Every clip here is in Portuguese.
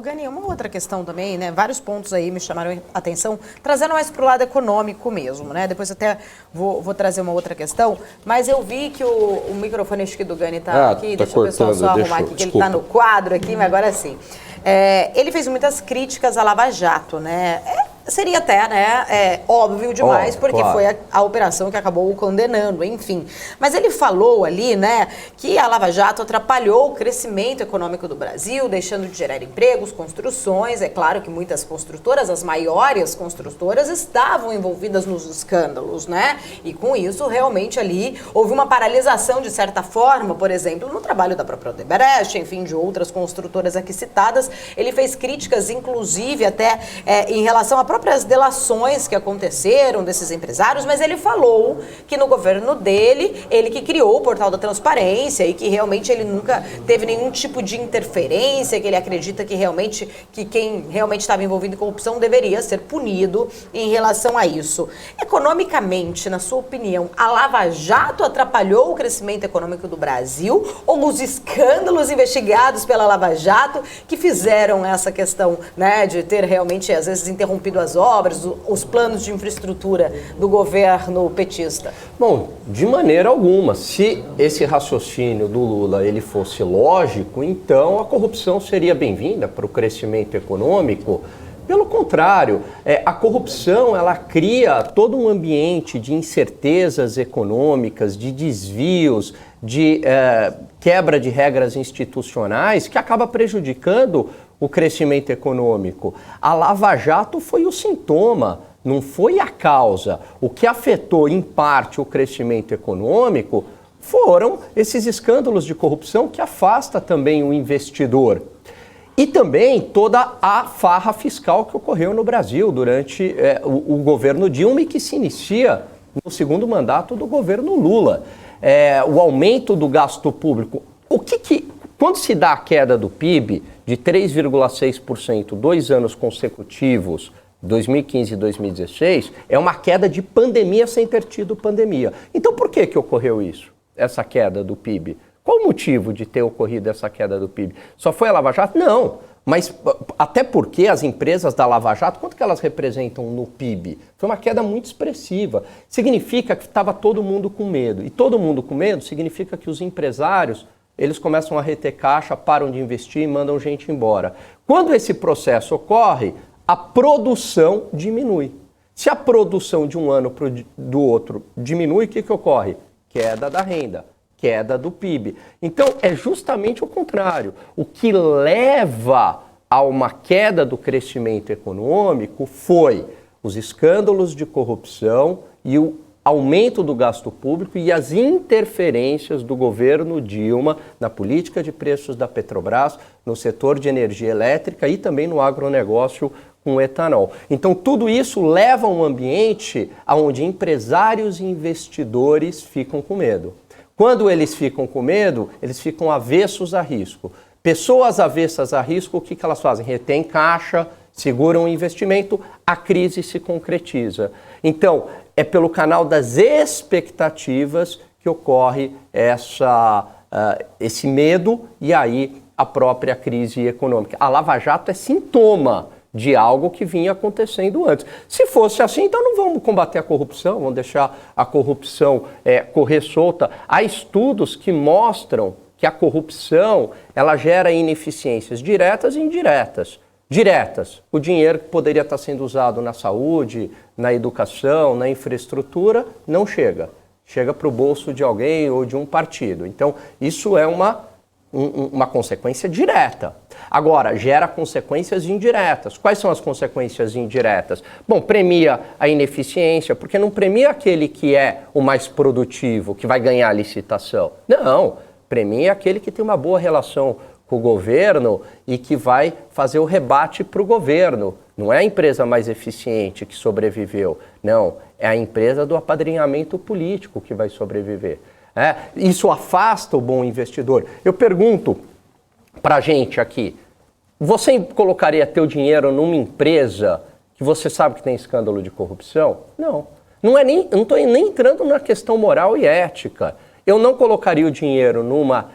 Gani, uma outra questão também, né? Vários pontos aí me chamaram a atenção, trazendo mais para o lado econômico mesmo, né? Depois até vou trazer uma outra questão, mas eu vi que o microfone acho que do Gani tá aqui, deixa o pessoal só arrumar aqui, que ele tá no quadro aqui, mas agora sim. Ele fez muitas críticas à Lava Jato, né? Seria até, né, óbvio demais, porque claro, foi a operação que acabou o condenando, enfim. Mas ele falou ali, né, que a Lava Jato atrapalhou o crescimento econômico do Brasil, deixando de gerar empregos, construções. É claro que muitas construtoras, as maiores construtoras, estavam envolvidas nos escândalos, né? E com isso, realmente ali, houve uma paralisação, de certa forma, por exemplo, no trabalho da própria Odebrecht, enfim, de outras construtoras aqui citadas. Ele fez críticas, inclusive, até em relação a próprias delações que aconteceram desses empresários, mas ele falou que no governo dele, ele que criou o portal da transparência e que realmente ele nunca teve nenhum tipo de interferência, que ele acredita que realmente que quem realmente estava envolvido em corrupção deveria ser punido em relação a isso. Economicamente, na sua opinião, a Lava Jato atrapalhou o crescimento econômico do Brasil ou os escândalos investigados pela Lava Jato que fizeram essa questão, né, de ter realmente, às vezes, interrompido as obras, os planos de infraestrutura do governo petista? Bom, de maneira alguma. Se esse raciocínio do Lula ele fosse lógico, então a corrupção seria bem-vinda para o crescimento econômico. Pelo contrário, a corrupção ela cria todo um ambiente de incertezas econômicas, de desvios, de quebra de regras institucionais que acaba prejudicando o crescimento econômico. A Lava Jato foi o sintoma, não foi a causa. O que afetou, em parte, o crescimento econômico foram esses escândalos de corrupção que afasta também o investidor. E também toda a farra fiscal que ocorreu no Brasil durante o governo Dilma e que se inicia no segundo mandato do governo Lula. O aumento do gasto público. Quando se dá a queda do PIB de 3,6%, 2 anos consecutivos, 2015 e 2016, é uma queda de pandemia sem ter tido pandemia. Então por que ocorreu isso, essa queda do PIB? Qual o motivo de ter ocorrido essa queda do PIB? Só foi a Lava Jato? Não, mas até porque as empresas da Lava Jato, quanto que elas representam no PIB? Foi uma queda muito expressiva. Significa que estava todo mundo com medo. E todo mundo com medo significa que os empresários eles começam a reter caixa, param de investir e mandam gente embora. Quando esse processo ocorre, a produção diminui. Se a produção de um ano do outro diminui, o que ocorre? Queda da renda, queda do PIB. Então, é justamente o contrário. O que leva a uma queda do crescimento econômico foi os escândalos de corrupção e o aumento do gasto público e as interferências do governo Dilma na política de preços da Petrobras, no setor de energia elétrica e também no agronegócio com etanol. Então tudo isso leva a um ambiente onde empresários e investidores ficam com medo. Quando eles ficam com medo, eles ficam avessos a risco. Pessoas avessas a risco, o que elas fazem? Retém caixa, seguram o investimento, a crise se concretiza. Então, é pelo canal das expectativas que ocorre esse medo e aí a própria crise econômica. A Lava Jato é sintoma de algo que vinha acontecendo antes. Se fosse assim, então não vamos combater a corrupção, vamos deixar a corrupção correr solta. Há estudos que mostram que a corrupção ela gera ineficiências diretas e indiretas. Diretas, o dinheiro que poderia estar sendo usado na saúde, na educação, na infraestrutura, não chega. Chega para o bolso de alguém ou de um partido. Então, isso é uma consequência direta. Agora, gera consequências indiretas. Quais são as consequências indiretas? Bom, premia a ineficiência, porque não premia aquele que é o mais produtivo, que vai ganhar a licitação. Não, premia aquele que tem uma boa relação com o governo e que vai fazer o rebate para o governo. Não é a empresa mais eficiente que sobreviveu, não. É a empresa do apadrinhamento político que vai sobreviver. Isso afasta o bom investidor. Eu pergunto para a gente aqui, você colocaria teu dinheiro numa empresa que você sabe que tem escândalo de corrupção? Não. Não estou nem entrando na questão moral e ética. Eu não colocaria o dinheiro numa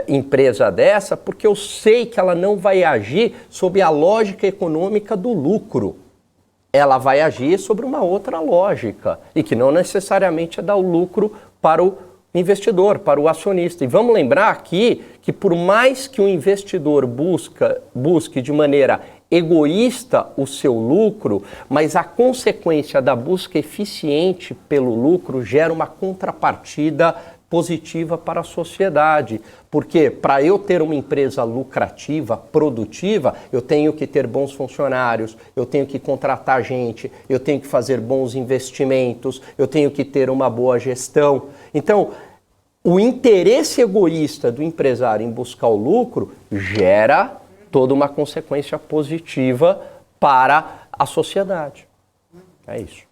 empresa dessa porque eu sei que ela não vai agir sob a lógica econômica do lucro. Ela vai agir sobre uma outra lógica e que não necessariamente é dar o lucro para o investidor, para o acionista. E vamos lembrar aqui que por mais que o investidor busque de maneira egoísta o seu lucro, mas a consequência da busca eficiente pelo lucro gera uma contrapartida positiva para a sociedade, porque para eu ter uma empresa lucrativa, produtiva, eu tenho que ter bons funcionários, eu tenho que contratar gente, eu tenho que fazer bons investimentos, eu tenho que ter uma boa gestão. Então, o interesse egoísta do empresário em buscar o lucro gera toda uma consequência positiva para a sociedade. É isso.